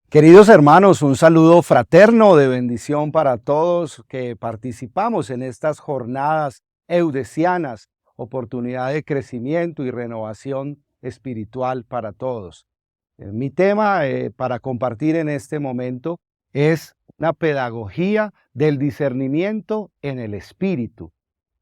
Queridos hermanos, un saludo fraterno de bendición para todos que participamos en estas jornadas eudesianas, oportunidad de crecimiento y renovación espiritual para todos. Mi tema para compartir en este momento es una pedagogía del discernimiento en el espíritu.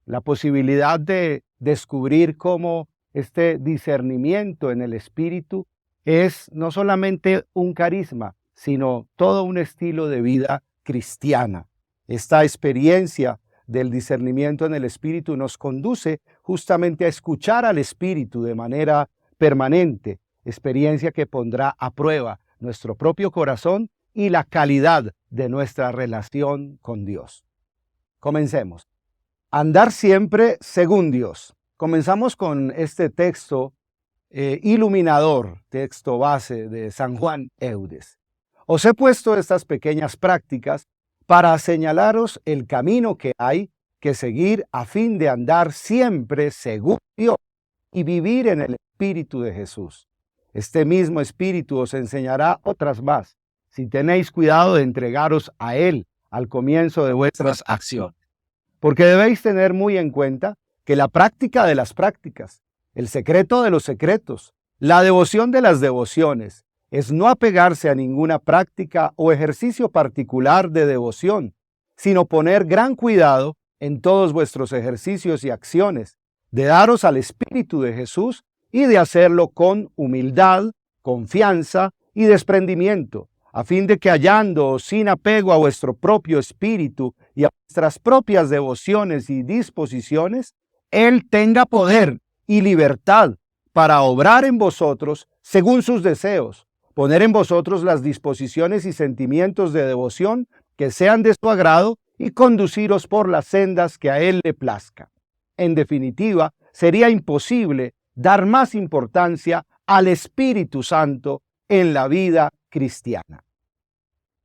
La posibilidad de descubrir cómo este discernimiento en el espíritu es no solamente un carisma, sino todo un estilo de vida cristiana. Esta experiencia del discernimiento en el espíritu nos conduce justamente a escuchar al espíritu de manera permanente, experiencia que pondrá a prueba nuestro propio corazón y la calidad de nuestra relación con Dios. Comencemos. Andar siempre según Dios. Comenzamos con este texto iluminador, texto base de San Juan Eudes. Os he puesto estas pequeñas prácticas para señalaros el camino que hay que seguir a fin de andar siempre según Dios y vivir en el Espíritu de Jesús. Este mismo Espíritu os enseñará otras más, si tenéis cuidado de entregaros a Él al comienzo de vuestras acciones. Porque debéis tener muy en cuenta que la práctica de las prácticas, el secreto de los secretos, la devoción de las devociones, es no apegarse a ninguna práctica o ejercicio particular de devoción, sino poner gran cuidado en todos vuestros ejercicios y acciones, de daros al Espíritu de Jesús y de hacerlo con humildad, confianza y desprendimiento, a fin de que hallándoos sin apego a vuestro propio espíritu y a vuestras propias devociones y disposiciones, Él tenga poder y libertad para obrar en vosotros según sus deseos, poner en vosotros las disposiciones y sentimientos de devoción que sean de su agrado y conduciros por las sendas que a Él le plazca. En definitiva, sería imposible dar más importancia al Espíritu Santo en la vida cristiana.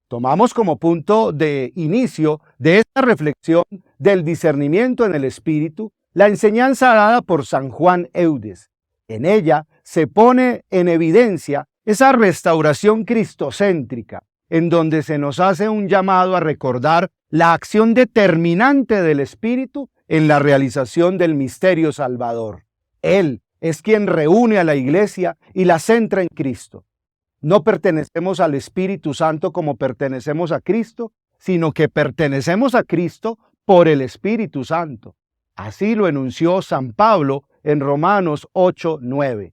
Tomamos como punto de inicio de esta reflexión del discernimiento en el Espíritu la enseñanza dada por San Juan Eudes. En ella se pone en evidencia esa restauración cristocéntrica, en donde se nos hace un llamado a recordar la acción determinante del Espíritu en la realización del misterio salvador. Él es quien reúne a la Iglesia y la centra en Cristo. No pertenecemos al Espíritu Santo como pertenecemos a Cristo, sino que pertenecemos a Cristo por el Espíritu Santo. Así lo enunció San Pablo en Romanos 8:9.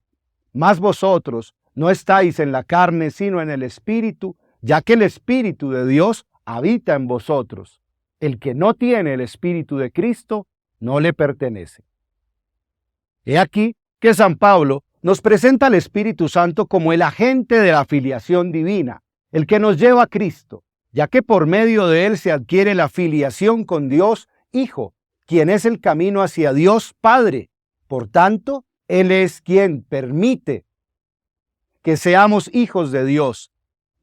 Mas vosotros no estáis en la carne, sino en el Espíritu, ya que el Espíritu de Dios habita en vosotros. El que no tiene el Espíritu de Cristo no le pertenece. He aquí que San Pablo nos presenta al Espíritu Santo como el agente de la filiación divina, el que nos lleva a Cristo, ya que por medio de él se adquiere la filiación con Dios Hijo, quien es el camino hacia Dios Padre. Por tanto, Él es quien permite que seamos hijos de Dios.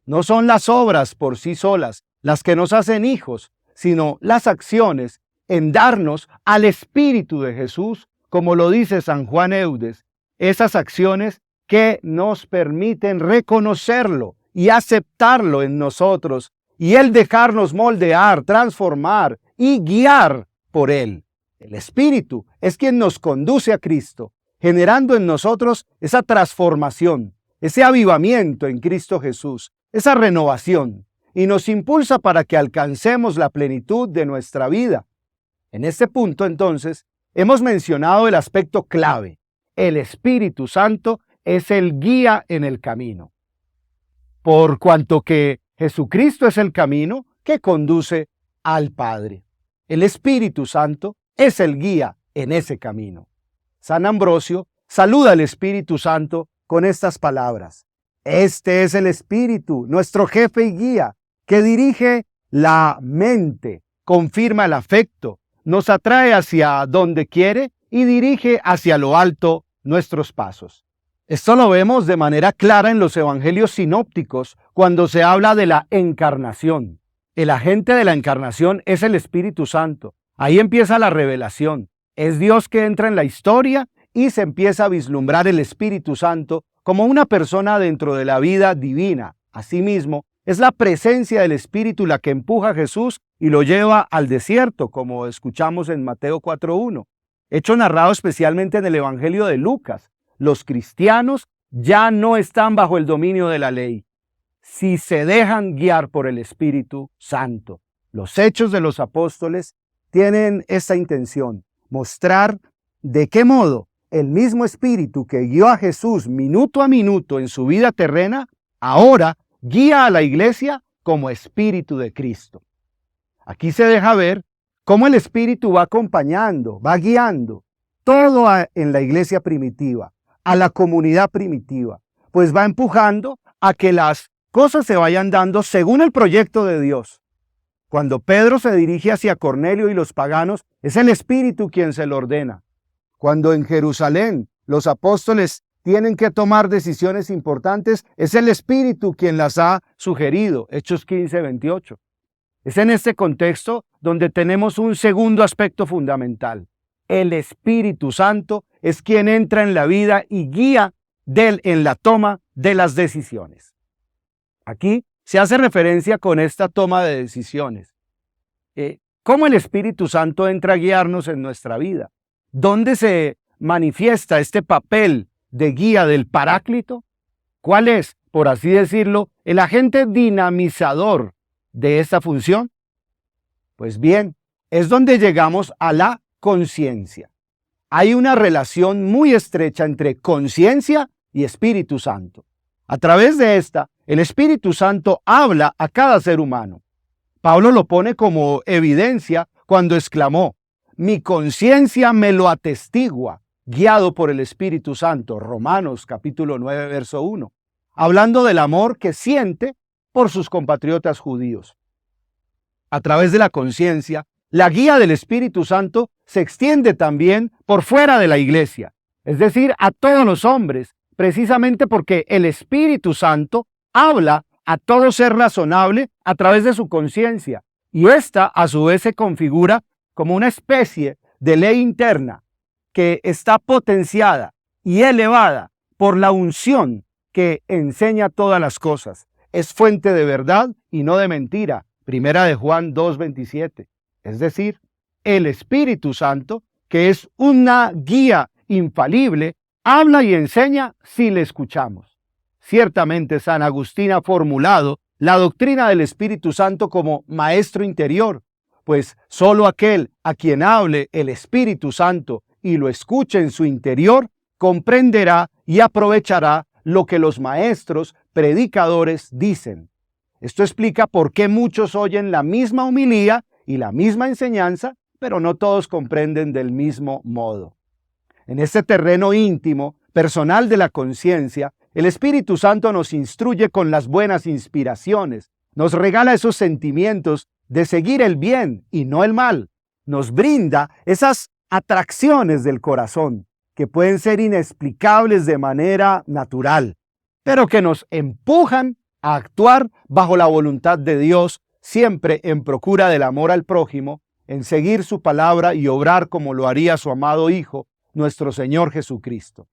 No son las obras por sí solas las que nos hacen hijos, sino las acciones en darnos al Espíritu de Jesús, como lo dice San Juan Eudes, esas acciones que nos permiten reconocerlo y aceptarlo en nosotros, y Él dejarnos moldear, transformar y guiar por Él. El Espíritu es quien nos conduce a Cristo, generando en nosotros esa transformación, ese avivamiento en Cristo Jesús, esa renovación, y nos impulsa para que alcancemos la plenitud de nuestra vida. En este punto, entonces, hemos mencionado el aspecto clave. El Espíritu Santo es el guía en el camino. Por cuanto que Jesucristo es el camino que conduce al Padre. El Espíritu Santo es el guía en ese camino. San Ambrosio saluda al Espíritu Santo con estas palabras. Este es el Espíritu, nuestro jefe y guía, que dirige la mente, confirma el afecto, nos atrae hacia donde quiere y dirige hacia lo alto nuestros pasos. Esto lo vemos de manera clara en los evangelios sinópticos cuando se habla de la encarnación. El agente de la encarnación es el Espíritu Santo. Ahí empieza la revelación. Es Dios que entra en la historia y se empieza a vislumbrar el Espíritu Santo como una persona dentro de la vida divina. Asimismo, Es la presencia del Espíritu la que empuja a Jesús y lo lleva al desierto, como escuchamos en Mateo 4:1. Hecho narrado especialmente en el Evangelio de Lucas. Los cristianos ya no están bajo el dominio de la ley, si se dejan guiar por el Espíritu Santo. Los hechos de los apóstoles tienen esta intención, mostrar de qué modo el mismo Espíritu que guió a Jesús minuto a minuto en su vida terrena, ahora guía a la iglesia como Espíritu de Cristo. Aquí se deja ver cómo el Espíritu va acompañando, va guiando todo en la iglesia primitiva, a la comunidad primitiva, pues va empujando a que las cosas se vayan dando según el proyecto de Dios. Cuando Pedro se dirige hacia Cornelio y los paganos, es el Espíritu quien se lo ordena. Cuando en Jerusalén los apóstoles tienen que tomar decisiones importantes, es el Espíritu quien las ha sugerido. Hechos 15:28. Es en este contexto donde tenemos un segundo aspecto fundamental. El Espíritu Santo es quien entra en la vida y guía en la toma de las decisiones. Aquí se hace referencia con esta toma de decisiones. ¿Cómo el Espíritu Santo entra a guiarnos en nuestra vida? ¿Dónde se manifiesta este papel de guía del Paráclito? ¿Cuál es, por así decirlo, el agente dinamizador de esta función? Pues bien, es donde llegamos a la conciencia. Hay una relación muy estrecha entre conciencia y Espíritu Santo. A través de esta, el Espíritu Santo habla a cada ser humano. Pablo lo pone como evidencia cuando exclamó: mi conciencia me lo atestigua, guiado por el Espíritu Santo. Romanos capítulo 9, verso 1. Hablando del amor que siente por sus compatriotas judíos. A través de la conciencia, la guía del Espíritu Santo se extiende también por fuera de la iglesia, es decir, a todos los hombres, precisamente porque el Espíritu Santo habla a todo ser razonable a través de su conciencia, y esta a su vez se configura como una especie de ley interna que está potenciada y elevada por la unción que enseña todas las cosas. Es fuente de verdad y no de mentira. Primera de Juan 2:27. Es decir, el Espíritu Santo, que es una guía infalible, habla y enseña si le escuchamos. Ciertamente San Agustín ha formulado la doctrina del Espíritu Santo como maestro interior, pues solo aquel a quien hable el Espíritu Santo y lo escuche en su interior, comprenderá y aprovechará lo que los maestros predicadores dicen. Esto explica por qué muchos oyen la misma homilía y la misma enseñanza, pero no todos comprenden del mismo modo. En este terreno íntimo, personal de la conciencia, el Espíritu Santo nos instruye con las buenas inspiraciones, nos regala esos sentimientos de seguir el bien y no el mal, nos brinda esas atracciones del corazón que pueden ser inexplicables de manera natural, pero que nos empujan a actuar bajo la voluntad de Dios, siempre en procura del amor al prójimo, en seguir su palabra y obrar como lo haría su amado Hijo, nuestro Señor Jesucristo.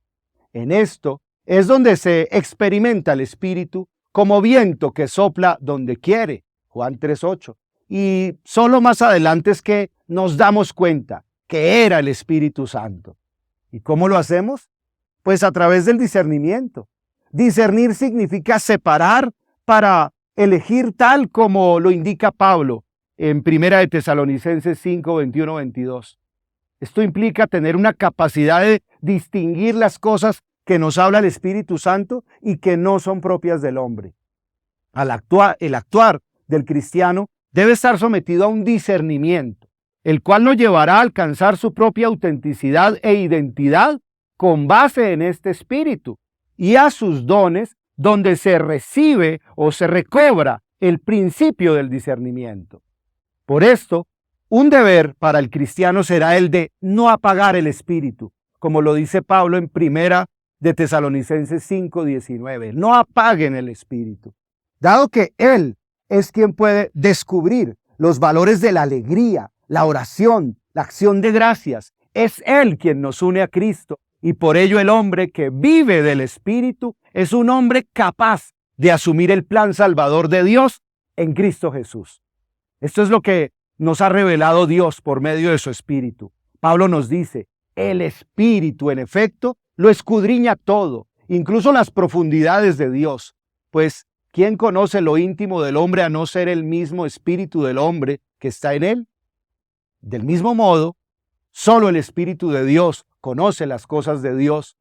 En esto es donde se experimenta el Espíritu como viento que sopla donde quiere, Juan 3:8. Y solo más adelante es que nos damos cuenta que era el Espíritu Santo. ¿Y cómo lo hacemos? Pues a través del discernimiento. Discernir significa separar para elegir, tal como lo indica Pablo en 1 de Tesalonicenses 5, 21, 22. Esto implica tener una capacidad de distinguir las cosas que nos habla el Espíritu Santo y que no son propias del hombre. El actuar del cristiano debe estar sometido a un discernimiento, el cual lo llevará a alcanzar su propia autenticidad e identidad con base en este Espíritu y a sus dones, donde se recibe o se recobra el principio del discernimiento. Por esto, un deber para el cristiano será el de no apagar el Espíritu, como lo dice Pablo en 1 de Tesalonicenses 5:19. No apaguen el Espíritu, dado que Él es quien puede descubrir los valores de la alegría, la oración, la acción de gracias. Es Él quien nos une a Cristo, y por ello el hombre que vive del Espíritu es un hombre capaz de asumir el plan salvador de Dios en Cristo Jesús. Esto es lo que nos ha revelado Dios por medio de su Espíritu. Pablo nos dice, el Espíritu, en efecto, lo escudriña todo, incluso las profundidades de Dios. Pues, ¿quién conoce lo íntimo del hombre a no ser el mismo Espíritu del hombre que está en él? Del mismo modo, solo el Espíritu de Dios conoce las cosas de Dios.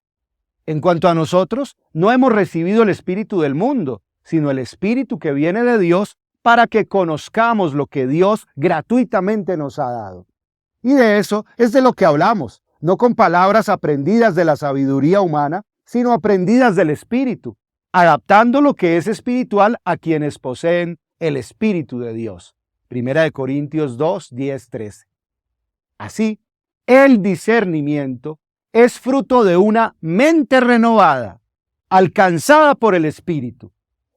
En cuanto a nosotros, no hemos recibido el Espíritu del mundo, sino el Espíritu que viene de Dios para que conozcamos lo que Dios gratuitamente nos ha dado. Y de eso es de lo que hablamos, no con palabras aprendidas de la sabiduría humana, sino aprendidas del Espíritu, adaptando lo que es espiritual a quienes poseen el Espíritu de Dios. 1 Corintios 2, 10, 13. Así, el discernimiento es fruto de una mente renovada, alcanzada por el Espíritu.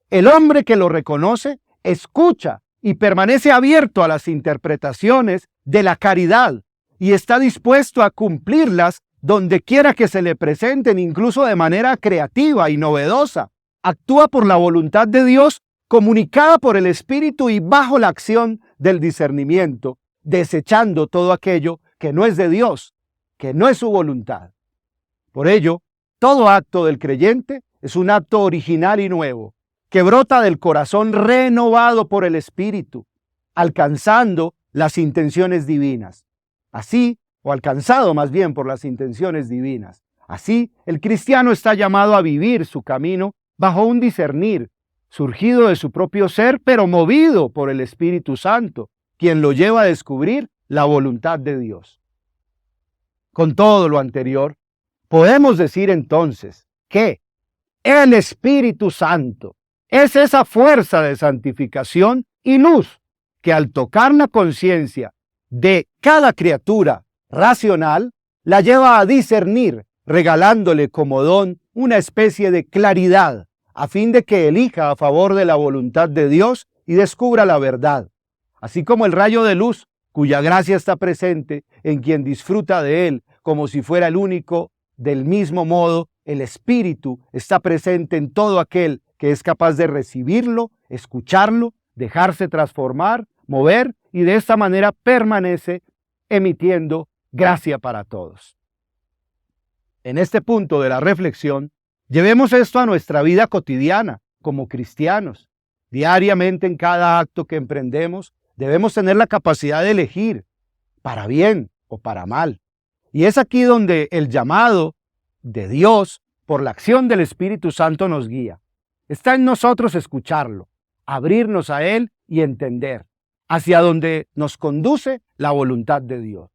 El hombre que lo reconoce, escucha y permanece abierto a las interpretaciones de la caridad y está dispuesto a cumplirlas donde quiera que se le presenten, incluso de manera creativa y novedosa. Actúa por la voluntad de Dios, comunicada por el Espíritu y bajo la acción del discernimiento, desechando todo aquello que no es de Dios, que no es su voluntad. Por ello, todo acto del creyente es un acto original y nuevo, que brota del corazón renovado por el Espíritu, alcanzando las intenciones divinas. Así, o alcanzado más bien por las intenciones divinas. Así, el cristiano está llamado a vivir su camino bajo un discernir, surgido de su propio ser, pero movido por el Espíritu Santo, quien lo lleva a descubrir la voluntad de Dios. Con todo lo anterior, podemos decir entonces que el Espíritu Santo es esa fuerza de santificación y luz que al tocar la conciencia de cada criatura racional, la lleva a discernir, regalándole como don una especie de claridad, a fin de que elija a favor de la voluntad de Dios y descubra la verdad. Así como el rayo de luz, cuya gracia está presente en quien disfruta de él como si fuera el único, del mismo modo, el Espíritu está presente en todo aquel que es capaz de recibirlo, escucharlo, dejarse transformar, mover y de esta manera permanece emitiendo gracia para todos. En este punto de la reflexión, llevemos esto a nuestra vida cotidiana como cristianos. Diariamente en cada acto que emprendemos debemos tener la capacidad de elegir para bien o para mal. Y es aquí donde el llamado de Dios por la acción del Espíritu Santo nos guía. Está en nosotros escucharlo, abrirnos a Él y entender hacia donde nos conduce la voluntad de Dios.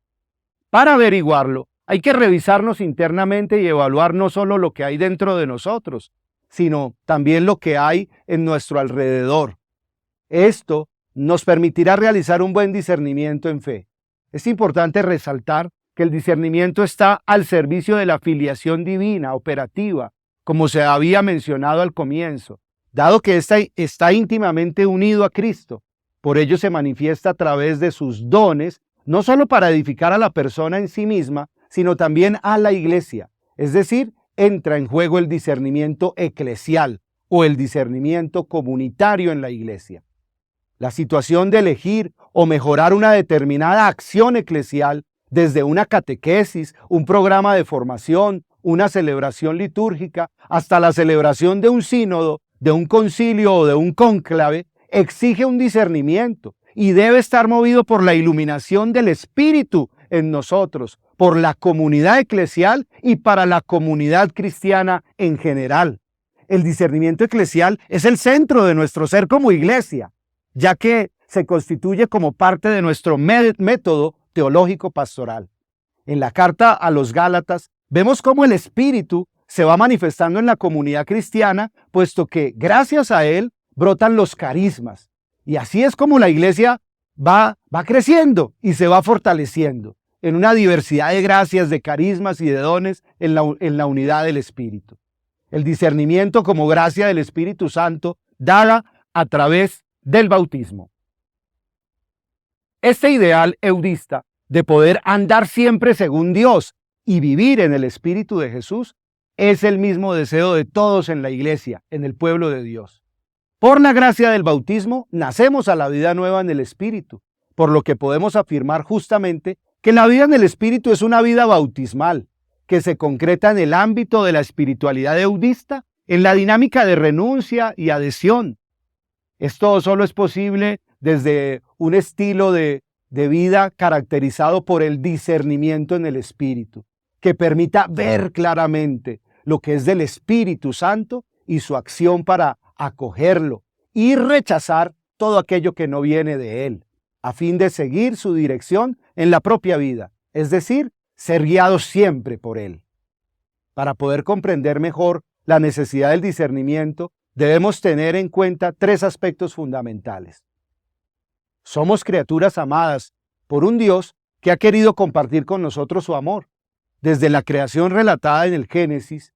Para averiguarlo, hay que revisarnos internamente y evaluar no solo lo que hay dentro de nosotros, sino también lo que hay en nuestro alrededor. Esto nos permitirá realizar un buen discernimiento en fe. Es importante resaltar que el discernimiento está al servicio de la filiación divina, operativa, como se había mencionado al comienzo, dado que ésta está íntimamente unido a Cristo. Por ello se manifiesta a través de sus dones, no solo para edificar a la persona en sí misma, sino también a la iglesia. Es decir, entra en juego el discernimiento eclesial o el discernimiento comunitario en la iglesia. La situación de elegir o mejorar una determinada acción eclesial, desde una catequesis, un programa de formación, una celebración litúrgica, hasta la celebración de un sínodo, de un concilio o de un cónclave, exige un discernimiento y debe estar movido por la iluminación del Espíritu en nosotros, por la comunidad eclesial y para la comunidad cristiana en general. El discernimiento eclesial es el centro de nuestro ser como iglesia, ya que se constituye como parte de nuestro método teológico pastoral. En la carta a los Gálatas vemos cómo el Espíritu se va manifestando en la comunidad cristiana, puesto que gracias a él brotan los carismas. Y así es como la iglesia va creciendo y se va fortaleciendo en una diversidad de gracias, de carismas y de dones en la unidad del Espíritu. El discernimiento como gracia del Espíritu Santo dada a través del bautismo. Este ideal eudista de poder andar siempre según Dios y vivir en el Espíritu de Jesús es el mismo deseo de todos en la iglesia, en el pueblo de Dios. Por la gracia del bautismo, nacemos a la vida nueva en el Espíritu, por lo que podemos afirmar justamente que la vida en el Espíritu es una vida bautismal, que se concreta en el ámbito de la espiritualidad eudista, en la dinámica de renuncia y adhesión. Esto solo es posible desde un estilo de vida caracterizado por el discernimiento en el Espíritu, que permita ver claramente lo que es del Espíritu Santo y su acción para acogerlo y rechazar todo aquello que no viene de Él, a fin de seguir su dirección en la propia vida, es decir, ser guiados siempre por Él. Para poder comprender mejor la necesidad del discernimiento, debemos tener en cuenta tres aspectos fundamentales. Somos criaturas amadas por un Dios que ha querido compartir con nosotros su amor. Desde la creación relatada en el Génesis,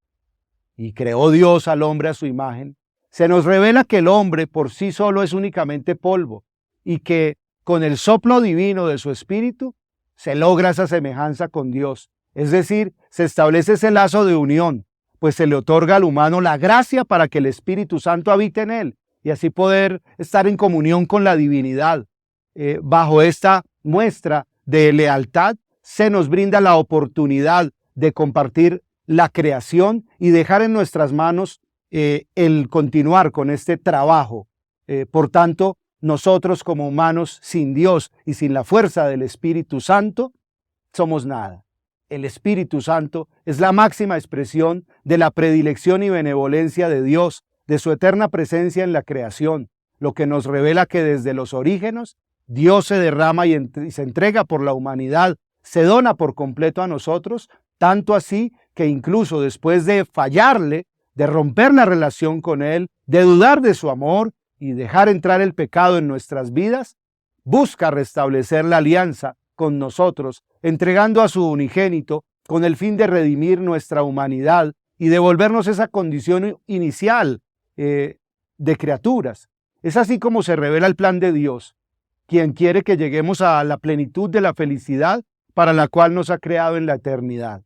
y creó Dios al hombre a su imagen, se nos revela que el hombre por sí solo es únicamente polvo y que con el soplo divino de su espíritu se logra esa semejanza con Dios. Es decir, se establece ese lazo de unión, pues se le otorga al humano la gracia para que el Espíritu Santo habite en él y así poder estar en comunión con la divinidad. Bajo esta muestra de lealtad se nos brinda la oportunidad de compartir la creación y dejar en nuestras manos el continuar con este trabajo. Por tanto, nosotros como humanos sin Dios y sin la fuerza del Espíritu Santo, somos nada. El Espíritu Santo es la máxima expresión de la predilección y benevolencia de Dios, de su eterna presencia en la creación, lo que nos revela que desde los orígenes Dios se derrama y se entrega por la humanidad, se dona por completo a nosotros, tanto así que incluso después de fallarle, de romper la relación con Él, de dudar de su amor y dejar entrar el pecado en nuestras vidas, busca restablecer la alianza con nosotros, entregando a su unigénito con el fin de redimir nuestra humanidad y devolvernos esa condición inicial de criaturas. Es así como se revela el plan de Dios, quien quiere que lleguemos a la plenitud de la felicidad para la cual nos ha creado en la eternidad.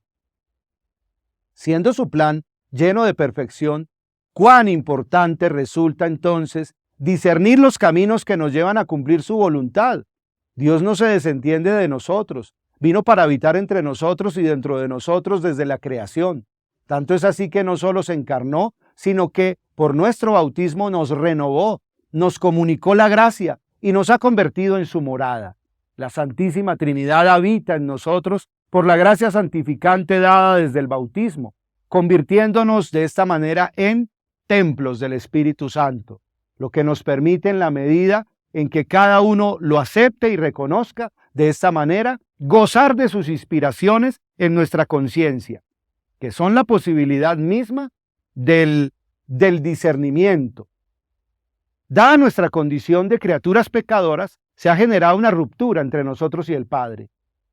Siendo su plan lleno de perfección, cuán importante resulta entonces discernir los caminos que nos llevan a cumplir su voluntad. Dios no se desentiende de nosotros, vino para habitar entre nosotros y dentro de nosotros desde la creación. Tanto es así que no solo se encarnó, sino que por nuestro bautismo nos renovó, nos comunicó la gracia y nos ha convertido en su morada. La Santísima Trinidad habita en nosotros por la gracia santificante dada desde el bautismo, convirtiéndonos de esta manera en templos del Espíritu Santo, lo que nos permite en la medida en que cada uno lo acepte y reconozca, de esta manera gozar de sus inspiraciones en nuestra conciencia, que son la posibilidad misma del discernimiento. Dada nuestra condición de criaturas pecadoras, se ha generado una ruptura entre nosotros y el Padre,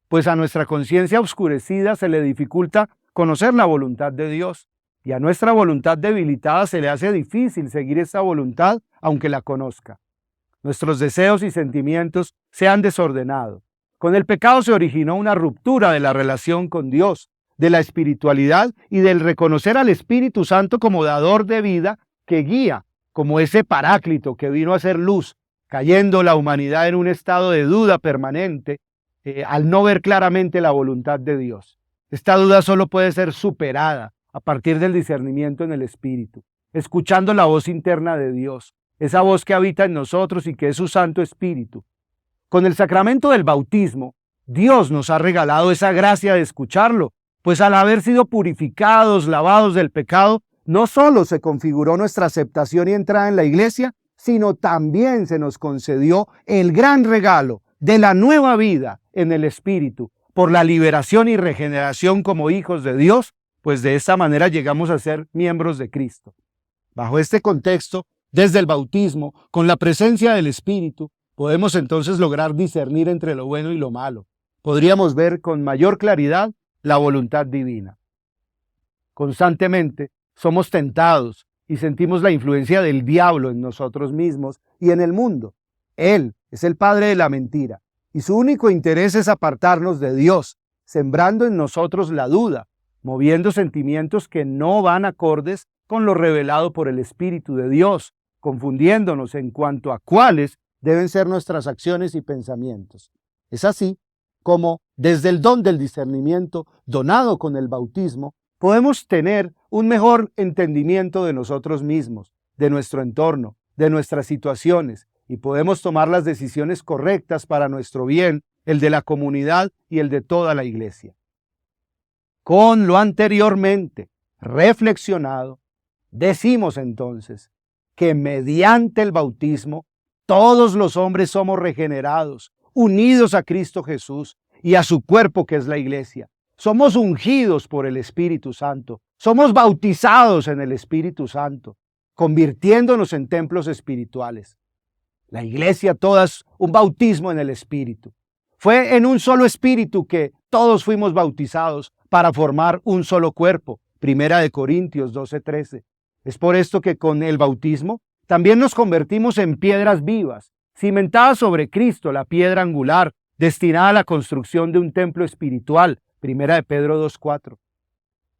pues a nuestra conciencia oscurecida se le dificulta conocer la voluntad de Dios, y a nuestra voluntad debilitada se le hace difícil seguir esa voluntad aunque la conozca. Nuestros deseos y sentimientos se han desordenado. Con el pecado se originó una ruptura de la relación con Dios, de la espiritualidad y del reconocer al Espíritu Santo como dador de vida que guía, como ese paráclito que vino a ser luz, cayendo la humanidad en un estado de duda permanente al no ver claramente la voluntad de Dios. Esta duda solo puede ser superada a partir del discernimiento en el Espíritu, escuchando la voz interna de Dios, esa voz que habita en nosotros y que es su Santo Espíritu. Con el sacramento del bautismo, Dios nos ha regalado esa gracia de escucharlo, pues al haber sido purificados, lavados del pecado, no solo se configuró nuestra aceptación y entrada en la iglesia, sino también se nos concedió el gran regalo de la nueva vida en el Espíritu, por la liberación y regeneración como hijos de Dios, pues de esta manera llegamos a ser miembros de Cristo. Bajo este contexto, desde el bautismo, con la presencia del Espíritu, podemos entonces lograr discernir entre lo bueno y lo malo. Podríamos ver con mayor claridad la voluntad divina. Constantemente somos tentados y sentimos la influencia del diablo en nosotros mismos y en el mundo. Él es el padre de la mentira y su único interés es apartarnos de Dios, sembrando en nosotros la duda, moviendo sentimientos que no van acordes con lo revelado por el Espíritu de Dios, confundiéndonos en cuanto a cuáles deben ser nuestras acciones y pensamientos. Es así como desde el don del discernimiento donado con el bautismo, podemos tener un mejor entendimiento de nosotros mismos, de nuestro entorno, de nuestras situaciones, y podemos tomar las decisiones correctas para nuestro bien, el de la comunidad y el de toda la iglesia. Con lo anteriormente reflexionado, decimos entonces que mediante el bautismo todos los hombres somos regenerados, unidos a Cristo Jesús y a su cuerpo que es la iglesia. Somos ungidos por el Espíritu Santo, somos bautizados en el Espíritu Santo, convirtiéndonos en templos espirituales. La iglesia toda es un bautismo en el Espíritu. Fue en un solo Espíritu que todos fuimos bautizados para formar un solo cuerpo. 1 Corintios 12:13. Es por esto que con el bautismo también nos convertimos en piedras vivas, cimentadas sobre Cristo, la piedra angular, destinada a la construcción de un templo espiritual. 1 Pedro 2:4.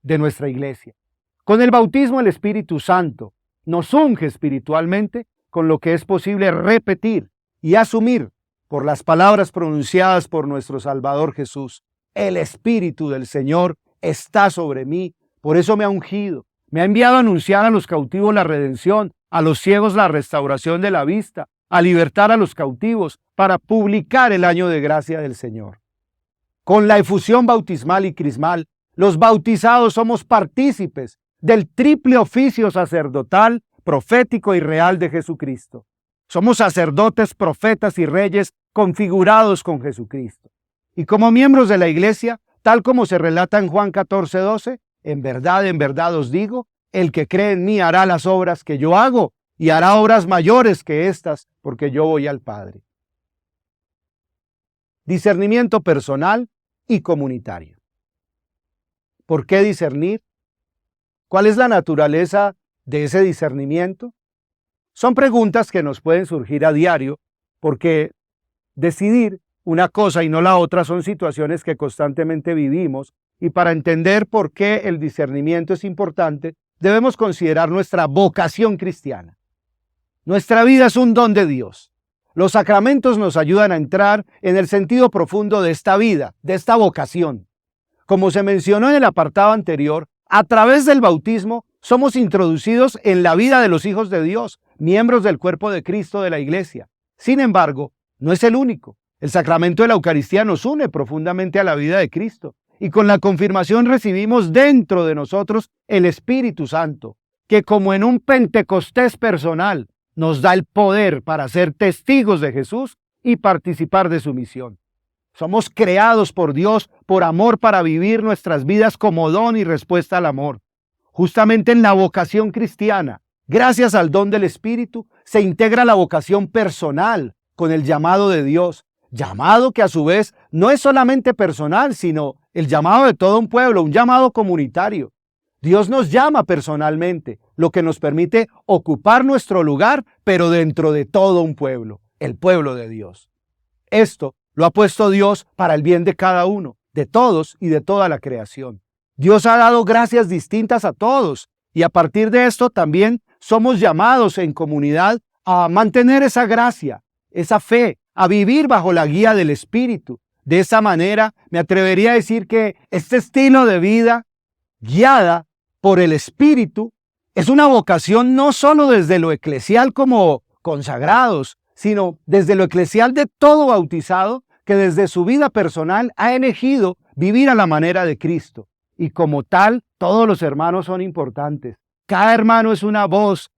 De nuestra iglesia. Con el bautismo el Espíritu Santo nos unge espiritualmente con lo que es posible repetir y asumir por las palabras pronunciadas por nuestro Salvador Jesús. El Espíritu del Señor está sobre mí, por eso me ha ungido. Me ha enviado a anunciar a los cautivos la redención, a los ciegos la restauración de la vista, a libertar a los cautivos, para publicar el año de gracia del Señor. Con la efusión bautismal y crismal, los bautizados somos partícipes del triple oficio sacerdotal, profético y real de Jesucristo. Somos sacerdotes, profetas y reyes configurados con Jesucristo. Y como miembros de la iglesia, tal como se relata en Juan 14:12, en verdad os digo, el que cree en mí hará las obras que yo hago y hará obras mayores que estas, porque yo voy al Padre. Discernimiento personal y comunitario. ¿Por qué discernir? ¿Cuál es la naturaleza de ese discernimiento? Son preguntas que nos pueden surgir a diario, porque decidir una cosa y no la otra son situaciones que constantemente vivimos, y para entender por qué el discernimiento es importante, debemos considerar nuestra vocación cristiana. Nuestra vida es un don de Dios. Los sacramentos nos ayudan a entrar en el sentido profundo de esta vida, de esta vocación. Como se mencionó en el apartado anterior, a través del bautismo somos introducidos en la vida de los hijos de Dios, miembros del cuerpo de Cristo de la iglesia. Sin embargo, no es el único. El sacramento de la Eucaristía nos une profundamente a la vida de Cristo, y con la confirmación recibimos dentro de nosotros el Espíritu Santo, que como en un Pentecostés personal nos da el poder para ser testigos de Jesús y participar de su misión. Somos creados por Dios por amor para vivir nuestras vidas como don y respuesta al amor. Justamente en la vocación cristiana, gracias al don del Espíritu, se integra la vocación personal con el llamado de Dios, llamado que a su vez no es solamente personal, sino el llamado de todo un pueblo, un llamado comunitario. Dios nos llama personalmente, lo que nos permite ocupar nuestro lugar, pero dentro de todo un pueblo, el pueblo de Dios. Esto lo ha puesto Dios para el bien de cada uno, de todos y de toda la creación. Dios ha dado gracias distintas a todos, y a partir de esto también somos llamados en comunidad a mantener esa gracia, esa fe, a vivir bajo la guía del Espíritu. De esa manera, me atrevería a decir que este estilo de vida, guiada por el Espíritu, es una vocación no solo desde lo eclesial como consagrados, sino desde lo eclesial de todo bautizado que desde su vida personal ha elegido vivir a la manera de Cristo. Y como tal, todos los hermanos son importantes. Cada hermano es una voz,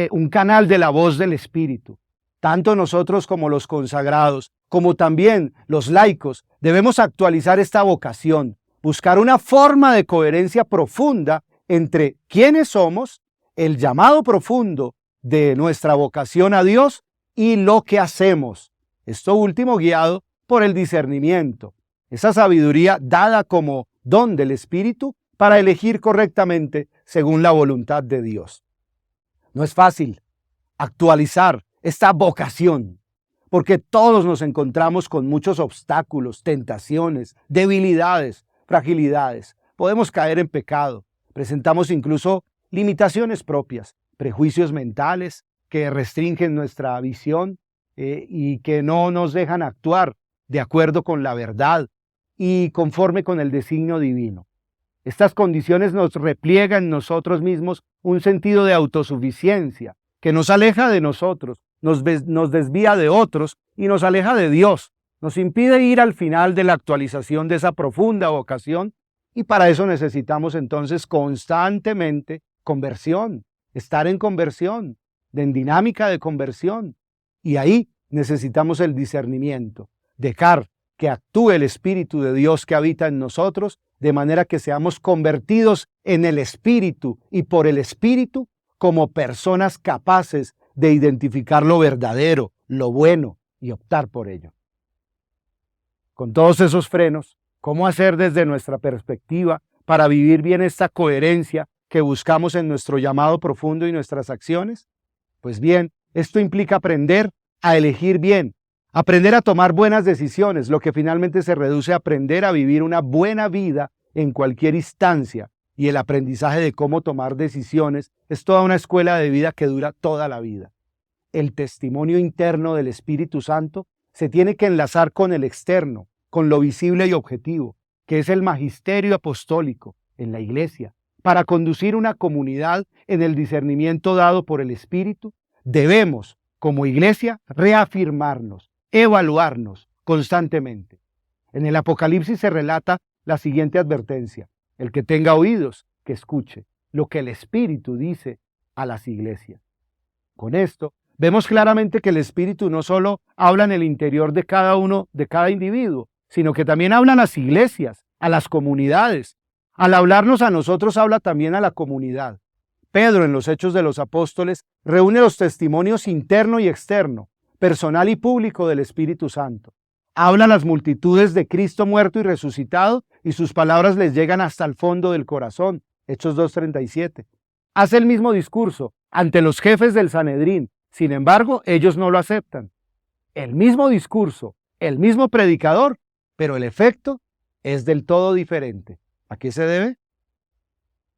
un canal de la voz del Espíritu. Tanto nosotros como los consagrados, como también los laicos, debemos actualizar esta vocación, buscar una forma de coherencia profunda entre quiénes somos, el llamado profundo de nuestra vocación a Dios y lo que hacemos. Esto último guiado por el discernimiento, esa sabiduría dada como don del Espíritu para elegir correctamente según la voluntad de Dios. No es fácil actualizar esta vocación, porque todos nos encontramos con muchos obstáculos, tentaciones, debilidades, fragilidades. Podemos caer en pecado, presentamos incluso limitaciones propias, prejuicios mentales, que restringen nuestra visión y que no nos dejan actuar de acuerdo con la verdad y conforme con el designio divino. Estas condiciones nos repliegan en nosotros mismos un sentido de autosuficiencia que nos aleja de nosotros, nos desvía de otros y nos aleja de Dios. Nos impide ir al final de la actualización de esa profunda vocación y para eso necesitamos entonces constantemente conversión, estar en conversión, en dinámica de conversión. Y ahí necesitamos el discernimiento, dejar que actúe el Espíritu de Dios que habita en nosotros, de manera que seamos convertidos en el Espíritu y por el Espíritu como personas capaces de identificar lo verdadero, lo bueno y optar por ello. Con todos esos frenos, ¿cómo hacer desde nuestra perspectiva para vivir bien esta coherencia que buscamos en nuestro llamado profundo y nuestras acciones? Pues bien, esto implica aprender a elegir bien, aprender a tomar buenas decisiones, lo que finalmente se reduce a aprender a vivir una buena vida en cualquier instancia. Y el aprendizaje de cómo tomar decisiones es toda una escuela de vida que dura toda la vida. El testimonio interno del Espíritu Santo se tiene que enlazar con el externo, con lo visible y objetivo, que es el magisterio apostólico en la Iglesia. Para conducir una comunidad en el discernimiento dado por el Espíritu, debemos, como Iglesia, reafirmarnos, evaluarnos constantemente. En el Apocalipsis se relata la siguiente advertencia: el que tenga oídos, que escuche lo que el Espíritu dice a las iglesias. Con esto, vemos claramente que el Espíritu no solo habla en el interior de cada uno, de cada individuo, sino que también habla a las iglesias, a las comunidades. Al hablarnos a nosotros, habla también a la comunidad. Pedro, en los Hechos de los Apóstoles, reúne los testimonios interno y externo, personal y público del Espíritu Santo. Habla a las multitudes de Cristo muerto y resucitado, y sus palabras les llegan hasta el fondo del corazón. Hechos 2:37. Hace el mismo discurso ante los jefes del Sanedrín. Sin embargo, ellos no lo aceptan. El mismo discurso, el mismo predicador, pero el efecto es del todo diferente. ¿A qué se debe?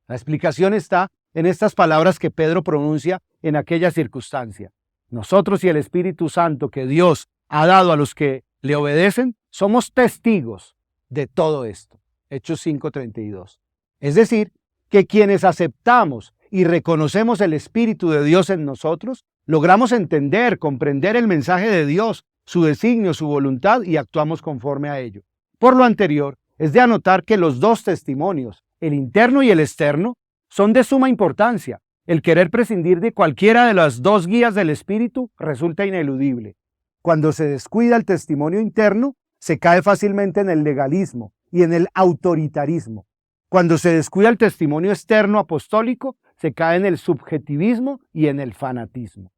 La explicación está en estas palabras que Pedro pronuncia en aquella circunstancia. Nosotros y el Espíritu Santo que Dios ha dado a los que le obedecen, somos testigos de todo esto. Hechos 5:32. Es decir, que quienes aceptamos y reconocemos el Espíritu de Dios en nosotros, logramos entender, comprender el mensaje de Dios, su designio, su voluntad y actuamos conforme a ello. Por lo anterior, es de anotar que los dos testimonios, el interno y el externo, son de suma importancia. El querer prescindir de cualquiera de las dos guías del Espíritu resulta ineludible. Cuando se descuida el testimonio interno, se cae fácilmente en el legalismo y en el autoritarismo. Cuando se descuida el testimonio externo apostólico, se cae en el subjetivismo y en el fanatismo.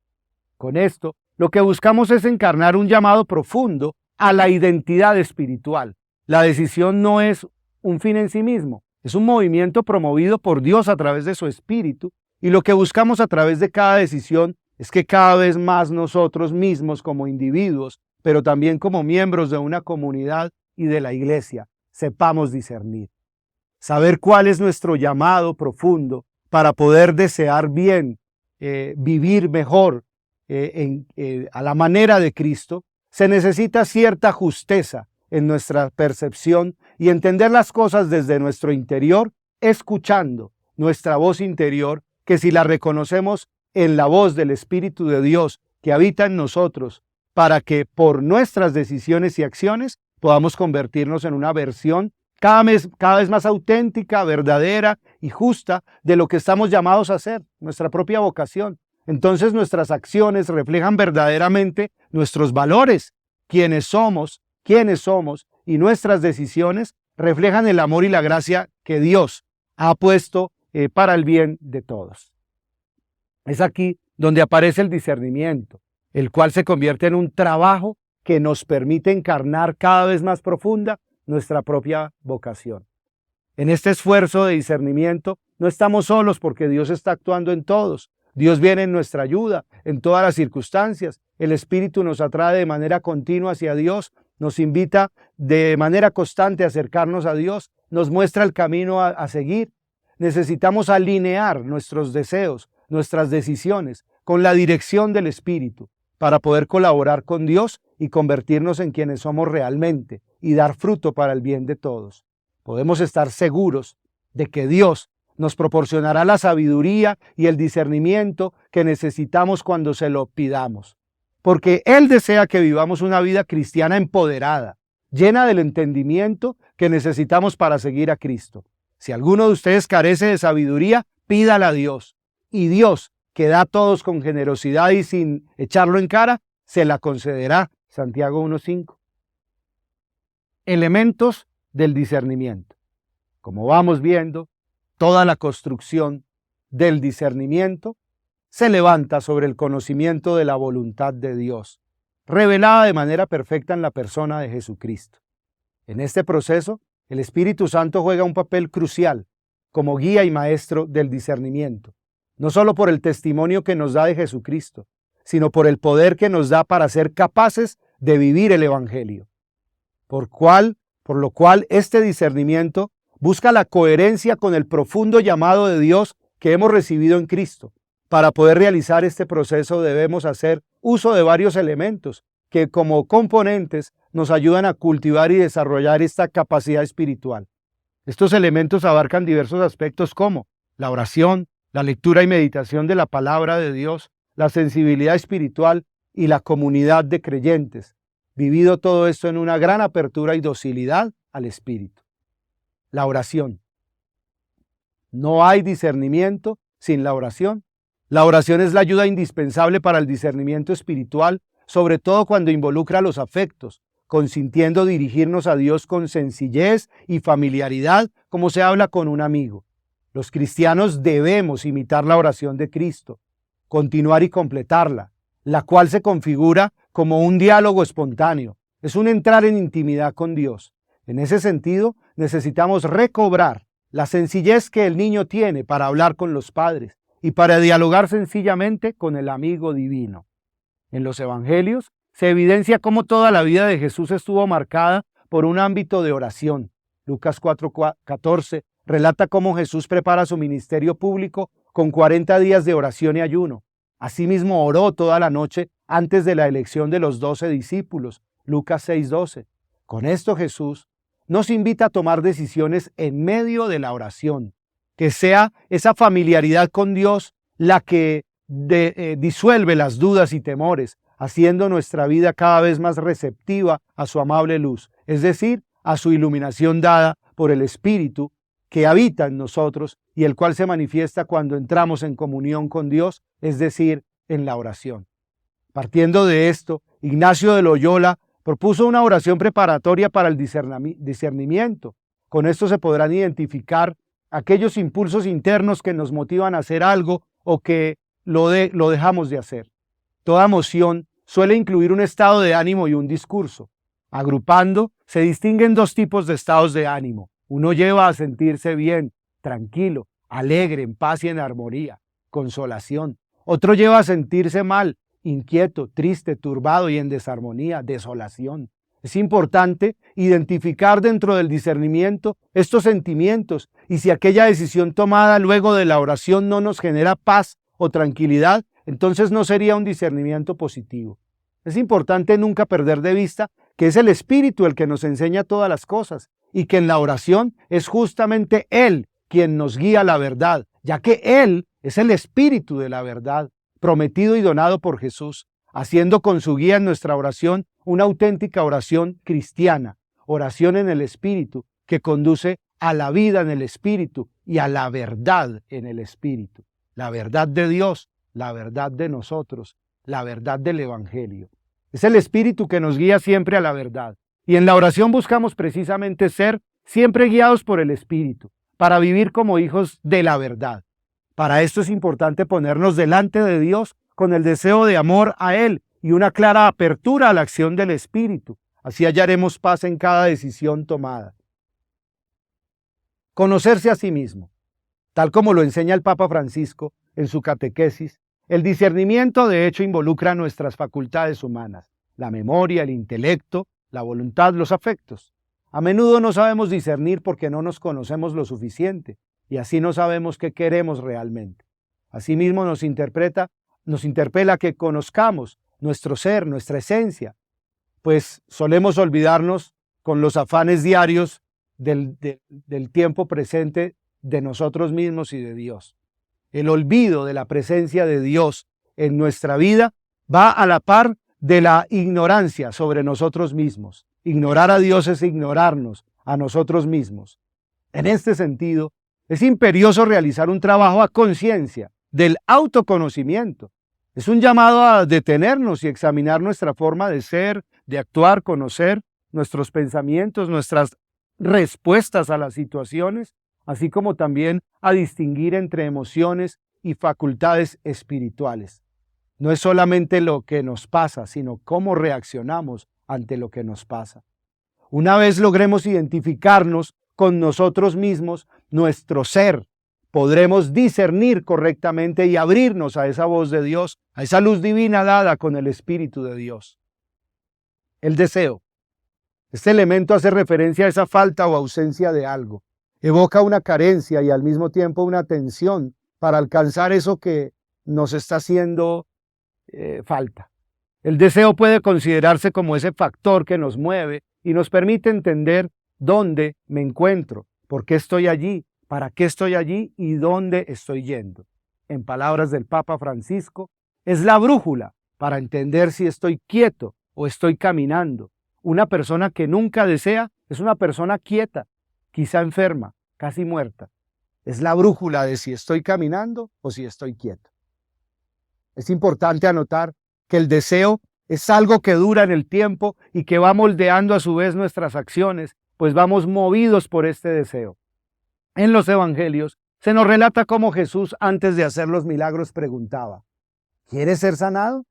Con esto, lo que buscamos es encarnar un llamado profundo a la identidad espiritual. La decisión no es un fin en sí mismo, es un movimiento promovido por Dios a través de su Espíritu, y lo que buscamos a través de cada decisión es que cada vez más nosotros mismos como individuos, pero también como miembros de una comunidad y de la Iglesia, sepamos discernir. Saber cuál es nuestro llamado profundo para poder desear bien, vivir mejor a la manera de Cristo, se necesita cierta justeza en nuestra percepción y entender las cosas desde nuestro interior, escuchando nuestra voz interior, que si la reconocemos en la voz del Espíritu de Dios que habita en nosotros, para que por nuestras decisiones y acciones podamos convertirnos en una versión cada vez más auténtica, verdadera y justa de lo que estamos llamados a hacer, nuestra propia vocación. Entonces nuestras acciones reflejan verdaderamente nuestros valores, quiénes somos, y nuestras decisiones reflejan el amor y la gracia que Dios ha puesto para el bien de todos. Es aquí donde aparece el discernimiento, el cual se convierte en un trabajo que nos permite encarnar cada vez más profunda nuestra propia vocación. En este esfuerzo de discernimiento no estamos solos porque Dios está actuando en todos. Dios viene en nuestra ayuda en todas las circunstancias. El Espíritu nos atrae de manera continua hacia Dios, nos invita de manera constante a acercarnos a Dios, nos muestra el camino a seguir. Necesitamos alinear nuestros deseos, nuestras decisiones, con la dirección del Espíritu, para poder colaborar con Dios y convertirnos en quienes somos realmente y dar fruto para el bien de todos. Podemos estar seguros de que Dios nos proporcionará la sabiduría y el discernimiento que necesitamos cuando se lo pidamos, porque Él desea que vivamos una vida cristiana empoderada, llena del entendimiento que necesitamos para seguir a Cristo. Si alguno de ustedes carece de sabiduría, pídala a Dios, y Dios, que da a todos con generosidad y sin echarlo en cara, se la concederá. Santiago 1:5. Elementos del discernimiento. Como vamos viendo, toda la construcción del discernimiento se levanta sobre el conocimiento de la voluntad de Dios, revelada de manera perfecta en la persona de Jesucristo. En este proceso, el Espíritu Santo juega un papel crucial como guía y maestro del discernimiento, no solo por el testimonio que nos da de Jesucristo, sino por el poder que nos da para ser capaces de vivir el Evangelio. Por lo cual este discernimiento busca la coherencia con el profundo llamado de Dios que hemos recibido en Cristo. Para poder realizar este proceso debemos hacer uso de varios elementos que como componentes nos ayudan a cultivar y desarrollar esta capacidad espiritual. Estos elementos abarcan diversos aspectos como la oración, la lectura y meditación de la palabra de Dios, la sensibilidad espiritual y la comunidad de creyentes, vivido todo esto en una gran apertura y docilidad al Espíritu. La oración. No hay discernimiento sin la oración. La oración es la ayuda indispensable para el discernimiento espiritual, sobre todo cuando involucra los afectos, consintiendo dirigirnos a Dios con sencillez y familiaridad, como se habla con un amigo. Los cristianos debemos imitar la oración de Cristo, continuar y completarla, la cual se configura como un diálogo espontáneo. Es un entrar en intimidad con Dios. En ese sentido, necesitamos recobrar la sencillez que el niño tiene para hablar con los padres y para dialogar sencillamente con el amigo divino. En los evangelios se evidencia cómo toda la vida de Jesús estuvo marcada por un ámbito de oración. Lucas 4:14 relata cómo Jesús prepara su ministerio público con 40 días de oración y ayuno. Asimismo oró toda la noche antes de la elección de los 12 discípulos. Lucas 6:12. Con esto Jesús nos invita a tomar decisiones en medio de la oración, que sea esa familiaridad con Dios la que disuelve las dudas y temores, haciendo nuestra vida cada vez más receptiva a su amable luz, es decir, a su iluminación dada por el Espíritu que habita en nosotros y el cual se manifiesta cuando entramos en comunión con Dios, es decir, en la oración. Partiendo de esto, Ignacio de Loyola propuso una oración preparatoria para el discernimiento. Con esto se podrán identificar aquellos impulsos internos que nos motivan a hacer algo o que lo dejamos de hacer. Toda emoción suele incluir un estado de ánimo y un discurso. Agrupando, se distinguen dos tipos de estados de ánimo. Uno lleva a sentirse bien, tranquilo, alegre, en paz y en armonía, consolación. Otro lleva a sentirse mal, inquieto, triste, turbado y en desarmonía, desolación. Es importante identificar dentro del discernimiento estos sentimientos y si aquella decisión tomada luego de la oración no nos genera paz o tranquilidad, entonces no sería un discernimiento positivo. Es importante nunca perder de vista que es el Espíritu el que nos enseña todas las cosas y que en la oración es justamente Él quien nos guía a la verdad, ya que Él es el Espíritu de la verdad, prometido y donado por Jesús, haciendo con su guía en nuestra oración una auténtica oración cristiana, oración en el Espíritu, que conduce a la vida en el Espíritu y a la verdad en el Espíritu. La verdad de Dios, la verdad de nosotros, la verdad del Evangelio. Es el Espíritu que nos guía siempre a la verdad. Y en la oración buscamos precisamente ser siempre guiados por el Espíritu, para vivir como hijos de la verdad. Para esto es importante ponernos delante de Dios con el deseo de amor a Él y una clara apertura a la acción del Espíritu. Así hallaremos paz en cada decisión tomada. Conocerse a sí mismo. Tal como lo enseña el Papa Francisco en su catequesis, el discernimiento de hecho involucra nuestras facultades humanas, la memoria, el intelecto, la voluntad, los afectos. A menudo no sabemos discernir porque no nos conocemos lo suficiente y así no sabemos qué queremos realmente. Asimismo nos interpreta nos interpela que conozcamos nuestro ser, nuestra esencia, pues solemos olvidarnos con los afanes diarios del tiempo presente de nosotros mismos y de Dios. El olvido de la presencia de Dios en nuestra vida va a la par de la ignorancia sobre nosotros mismos. Ignorar a Dios es ignorarnos a nosotros mismos. En este sentido, es imperioso realizar un trabajo a conciencia del autoconocimiento. Es un llamado a detenernos y examinar nuestra forma de ser, de actuar, conocer nuestros pensamientos, nuestras respuestas a las situaciones, así como también a distinguir entre emociones y facultades espirituales. No es solamente lo que nos pasa, sino cómo reaccionamos ante lo que nos pasa. Una vez logremos identificarnos con nosotros mismos, nuestro ser, podremos discernir correctamente y abrirnos a esa voz de Dios, a esa luz divina dada con el Espíritu de Dios. El deseo. Este elemento hace referencia a esa falta o ausencia de algo. Evoca una carencia y al mismo tiempo una tensión para alcanzar eso que nos está haciendo falta. El deseo puede considerarse como ese factor que nos mueve y nos permite entender dónde me encuentro, por qué estoy allí, para qué estoy allí y dónde estoy yendo. En palabras del Papa Francisco, es la brújula para entender si estoy quieto o estoy caminando. Una persona que nunca desea es una persona quieta, quizá enferma, casi muerta. Es la brújula de si estoy caminando o si estoy quieto. Es importante anotar que el deseo es algo que dura en el tiempo y que va moldeando a su vez nuestras acciones, pues vamos movidos por este deseo. En los evangelios se nos relata cómo Jesús, antes de hacer los milagros, preguntaba: ¿quieres ser sanado?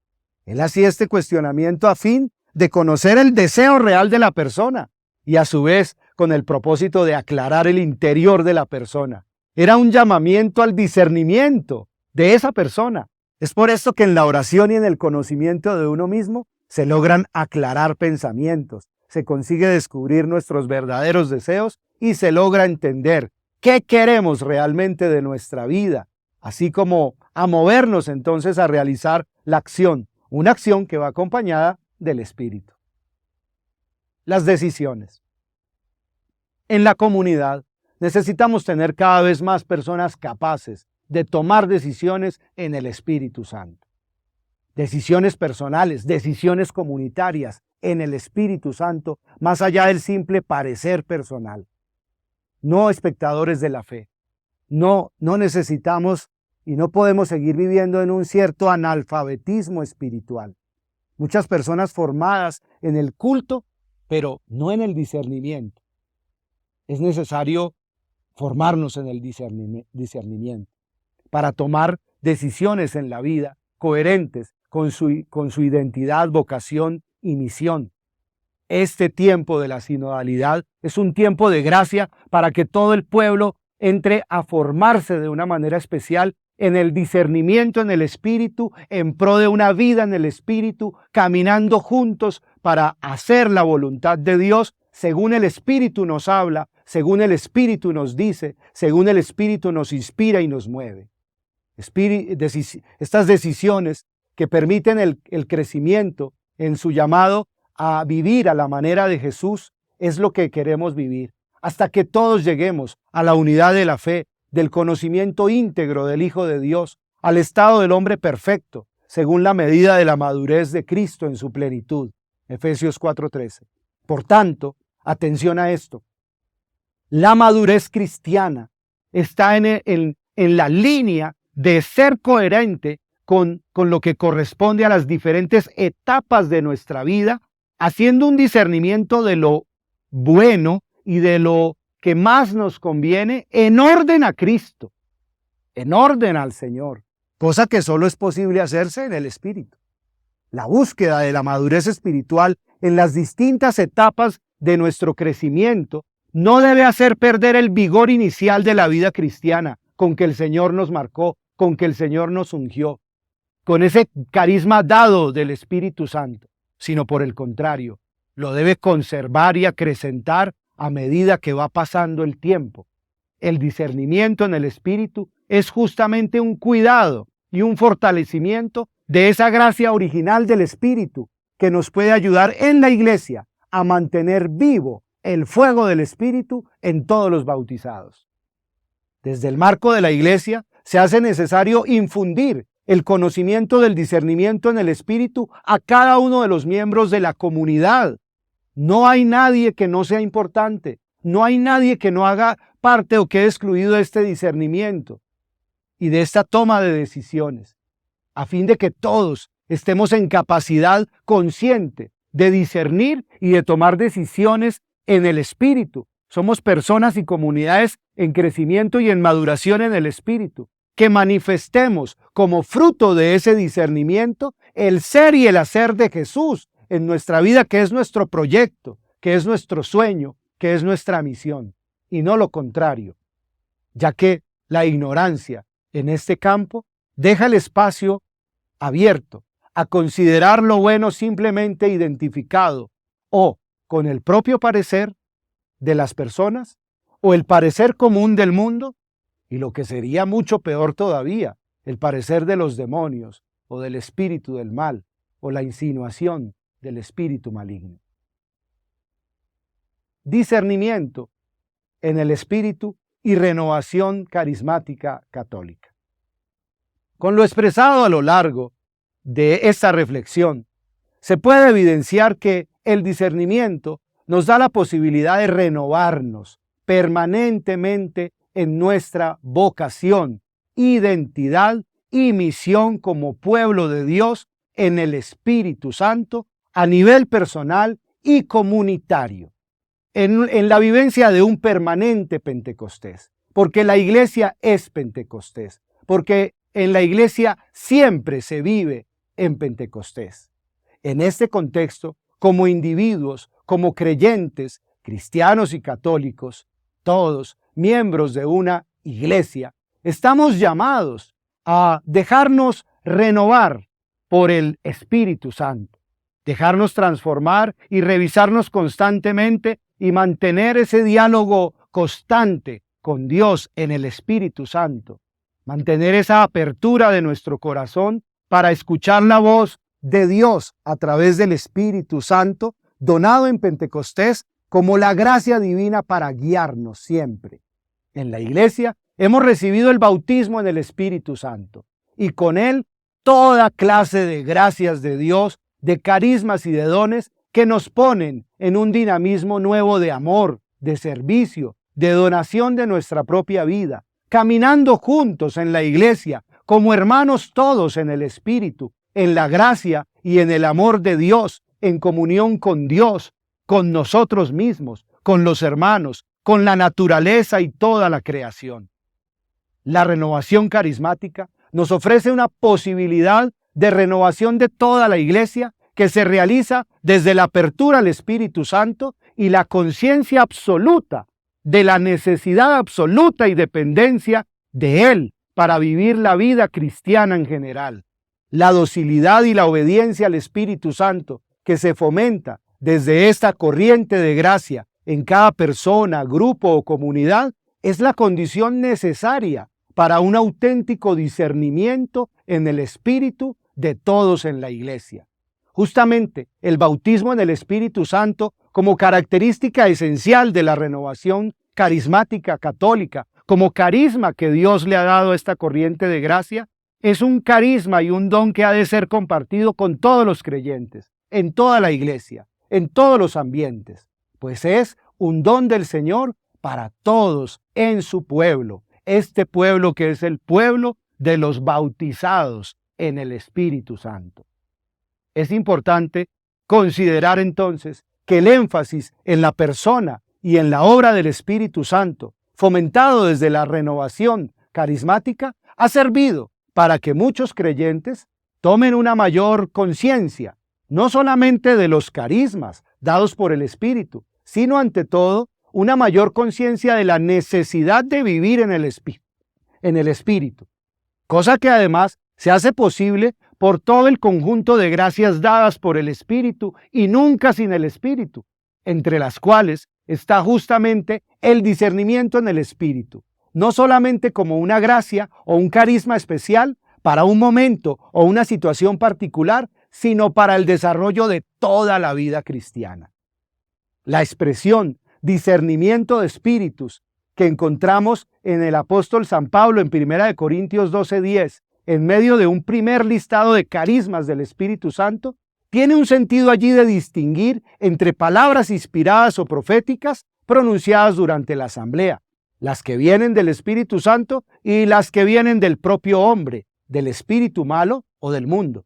Él hacía este cuestionamiento a fin de conocer el deseo real de la persona y a su vez con el propósito de aclarar el interior de la persona. Era un llamamiento al discernimiento de esa persona. Es por esto que en la oración y en el conocimiento de uno mismo se logran aclarar pensamientos, se consigue descubrir nuestros verdaderos deseos y se logra entender qué queremos realmente de nuestra vida, así como a movernos entonces a realizar la acción, una acción que va acompañada del Espíritu. Las decisiones. En la comunidad necesitamos tener cada vez más personas capaces de tomar decisiones en el Espíritu Santo. Decisiones personales, decisiones comunitarias en el Espíritu Santo, más allá del simple parecer personal. No espectadores de la fe. No necesitamos y no podemos seguir viviendo en un cierto analfabetismo espiritual. Muchas personas formadas en el culto, pero no en el discernimiento. Es necesario formarnos en el discernimiento para tomar decisiones en la vida coherentes con su identidad, vocación y misión. Este tiempo de la sinodalidad es un tiempo de gracia para que todo el pueblo entre a formarse de una manera especial en el discernimiento en el Espíritu, en pro de una vida en el Espíritu, caminando juntos para hacer la voluntad de Dios según el Espíritu nos habla, según el Espíritu nos dice, según el Espíritu nos inspira y nos mueve. Estas decisiones que permiten el crecimiento en su llamado a vivir a la manera de Jesús es lo que queremos vivir, hasta que todos lleguemos a la unidad de la fe, del conocimiento íntegro del Hijo de Dios, al estado del hombre perfecto, según la medida de la madurez de Cristo en su plenitud. Efesios 4:13. Por tanto, atención a esto. La madurez cristiana está en la línea de ser coherente con lo que corresponde a las diferentes etapas de nuestra vida, haciendo un discernimiento de lo bueno y de lo que más nos conviene en orden a Cristo, en orden al Señor, cosa que solo es posible hacerse en el Espíritu. La búsqueda de la madurez espiritual en las distintas etapas de nuestro crecimiento no debe hacer perder el vigor inicial de la vida cristiana con que el Señor nos marcó, con que el Señor nos ungió, con ese carisma dado del Espíritu Santo, sino por el contrario, lo debe conservar y acrecentar a medida que va pasando el tiempo. El discernimiento en el Espíritu es justamente un cuidado y un fortalecimiento de esa gracia original del Espíritu que nos puede ayudar en la iglesia a mantener vivo el fuego del Espíritu en todos los bautizados. Desde el marco de la iglesia se hace necesario infundir el conocimiento del discernimiento en el Espíritu a cada uno de los miembros de la comunidad. No hay nadie que no sea importante, no hay nadie que no haga parte o quede excluido de este discernimiento y de esta toma de decisiones, a fin de que todos estemos en capacidad consciente de discernir y de tomar decisiones en el Espíritu. Somos personas y comunidades en crecimiento y en maduración en el Espíritu, que manifestemos como fruto de ese discernimiento el ser y el hacer de Jesús en nuestra vida, que es nuestro proyecto, que es nuestro sueño, que es nuestra misión, y no lo contrario, ya que la ignorancia en este campo deja el espacio abierto a considerar lo bueno simplemente identificado o con el propio parecer de las personas o el parecer común del mundo, y lo que sería mucho peor todavía, el parecer de los demonios o del espíritu del mal o la insinuación del espíritu maligno. Discernimiento en el espíritu y renovación carismática católica. Con lo expresado a lo largo de esta reflexión, se puede evidenciar que el discernimiento nos da la posibilidad de renovarnos permanentemente en nuestra vocación, identidad y misión como pueblo de Dios en el Espíritu Santo a nivel personal y comunitario, en la vivencia de un permanente Pentecostés, porque la iglesia es Pentecostés, porque en la iglesia siempre se vive en Pentecostés. En este contexto, como individuos, como creyentes, cristianos y católicos, todos miembros de una iglesia, estamos llamados a dejarnos renovar por el Espíritu Santo, dejarnos transformar y revisarnos constantemente y mantener ese diálogo constante con Dios en el Espíritu Santo, mantener esa apertura de nuestro corazón para escuchar la voz de Dios a través del Espíritu Santo, donado en Pentecostés como la gracia divina para guiarnos siempre. En la iglesia hemos recibido el bautismo en el Espíritu Santo y con él toda clase de gracias de Dios, de carismas y de dones que nos ponen en un dinamismo nuevo de amor, de servicio, de donación de nuestra propia vida, caminando juntos en la iglesia como hermanos todos en el Espíritu, en la gracia y en el amor de Dios, en comunión con Dios, con nosotros mismos, con los hermanos, con la naturaleza y toda la creación. La renovación carismática nos ofrece una posibilidad de renovación de toda la iglesia que se realiza desde la apertura al Espíritu Santo y la conciencia absoluta de la necesidad absoluta y dependencia de Él para vivir la vida cristiana en general. La docilidad y la obediencia al Espíritu Santo que se fomenta desde esta corriente de gracia en cada persona, grupo o comunidad es la condición necesaria para un auténtico discernimiento en el Espíritu de todos en la iglesia. Justamente el bautismo en el Espíritu Santo como característica esencial de la renovación carismática católica, como carisma que Dios le ha dado a esta corriente de gracia, es un carisma y un don que ha de ser compartido con todos los creyentes, en toda la iglesia, en todos los ambientes, pues es un don del Señor para todos en su pueblo, este pueblo que es el pueblo de los bautizados en el Espíritu Santo. Es importante considerar entonces que el énfasis en la persona y en la obra del Espíritu Santo, fomentado desde la renovación carismática, ha servido para que muchos creyentes tomen una mayor conciencia, no solamente de los carismas dados por el Espíritu, sino ante todo una mayor conciencia de la necesidad de vivir en el Espíritu, cosa que además se hace posible por todo el conjunto de gracias dadas por el Espíritu y nunca sin el Espíritu, entre las cuales está justamente el discernimiento en el Espíritu, no solamente como una gracia o un carisma especial para un momento o una situación particular, sino para el desarrollo de toda la vida cristiana. La expresión discernimiento de espíritus que encontramos en el apóstol San Pablo en 1 Corintios 12:10, en medio de un primer listado de carismas del Espíritu Santo, tiene un sentido allí de distinguir entre palabras inspiradas o proféticas pronunciadas durante la asamblea, las que vienen del Espíritu Santo y las que vienen del propio hombre, del espíritu malo o del mundo.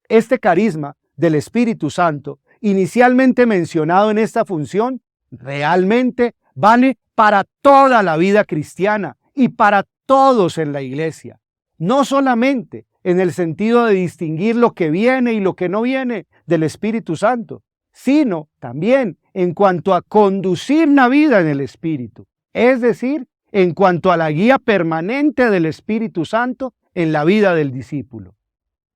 Este carisma del Espíritu Santo, inicialmente mencionado en esta función, realmente vale para toda la vida cristiana y para todos en la iglesia. No solamente en el sentido de distinguir lo que viene y lo que no viene del Espíritu Santo, sino también en cuanto a conducir la vida en el Espíritu, es decir, en cuanto a la guía permanente del Espíritu Santo en la vida del discípulo.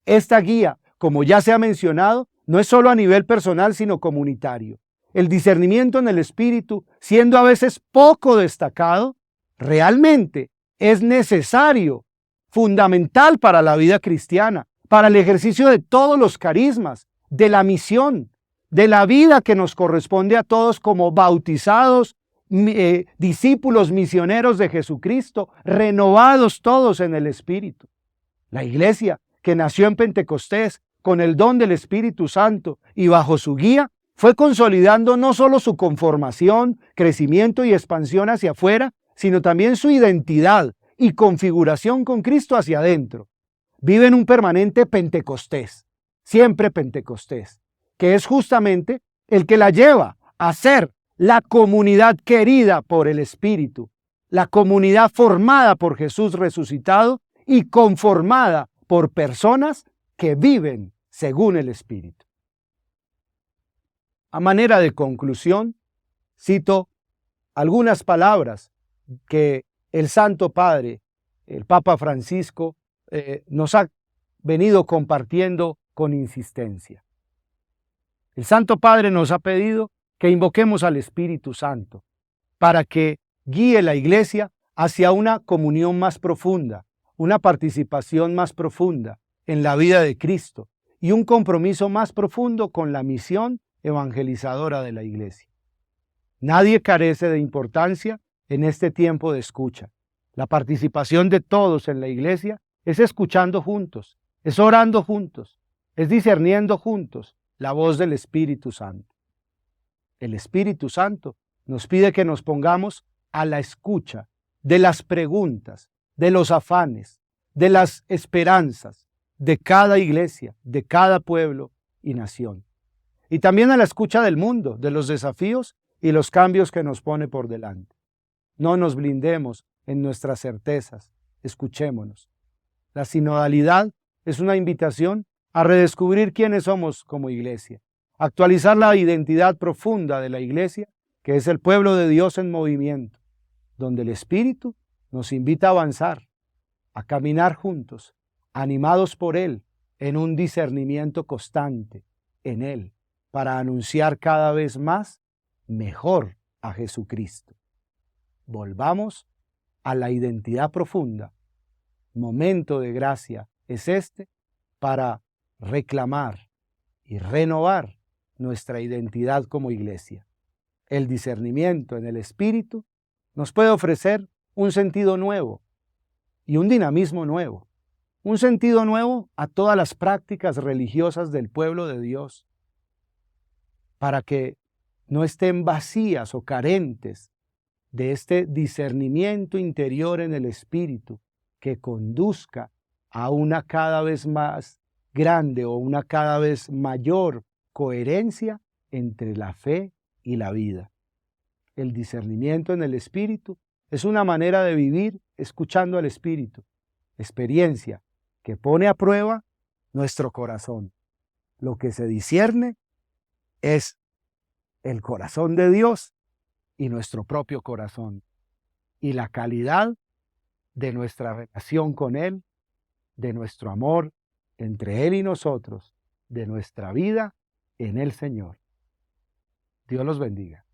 Esta guía, como ya se ha mencionado, no es solo a nivel personal, sino comunitario. El discernimiento en el Espíritu, siendo a veces poco destacado, realmente es necesario, fundamental para la vida cristiana, para el ejercicio de todos los carismas, de la misión, de la vida que nos corresponde a todos como bautizados, discípulos misioneros de Jesucristo, renovados todos en el Espíritu. La iglesia que nació en Pentecostés con el don del Espíritu Santo y bajo su guía, fue consolidando no solo su conformación, crecimiento y expansión hacia afuera, sino también su identidad y configuración con Cristo hacia adentro. Vive en un permanente Pentecostés, siempre Pentecostés, que es justamente el que la lleva a ser la comunidad querida por el Espíritu, la comunidad formada por Jesús resucitado y conformada por personas que viven según el Espíritu. A manera de conclusión, cito algunas palabras que el Santo Padre, el Papa Francisco, nos ha venido compartiendo con insistencia. El Santo Padre nos ha pedido que invoquemos al Espíritu Santo para que guíe la Iglesia hacia una comunión más profunda, una participación más profunda en la vida de Cristo y un compromiso más profundo con la misión evangelizadora de la Iglesia. Nadie carece de importancia en este tiempo de escucha. La participación de todos en la Iglesia es escuchando juntos, es orando juntos, es discerniendo juntos la voz del Espíritu Santo. El Espíritu Santo nos pide que nos pongamos a la escucha de las preguntas, de los afanes, de las esperanzas de cada iglesia, de cada pueblo y nación. Y también a la escucha del mundo, de los desafíos y los cambios que nos pone por delante. No nos blindemos en nuestras certezas, escuchémonos. La sinodalidad es una invitación a redescubrir quiénes somos como iglesia, actualizar la identidad profunda de la iglesia, que es el pueblo de Dios en movimiento, donde el Espíritu nos invita a avanzar, a caminar juntos, animados por Él, en un discernimiento constante en Él, para anunciar cada vez más, mejor a Jesucristo. Volvamos a la identidad profunda. Momento de gracia es este para reclamar y renovar nuestra identidad como iglesia. El discernimiento en el Espíritu nos puede ofrecer un sentido nuevo y un dinamismo nuevo. Un sentido nuevo a todas las prácticas religiosas del pueblo de Dios, para que no estén vacías o carentes de este discernimiento interior en el Espíritu que conduzca a una cada vez más grande o una cada vez mayor coherencia entre la fe y la vida. El discernimiento en el Espíritu es una manera de vivir escuchando al Espíritu, experiencia que pone a prueba nuestro corazón. Lo que se discierne es el corazón de Dios y nuestro propio corazón, y la calidad de nuestra relación con Él, de nuestro amor entre Él y nosotros, de nuestra vida en el Señor. Dios los bendiga.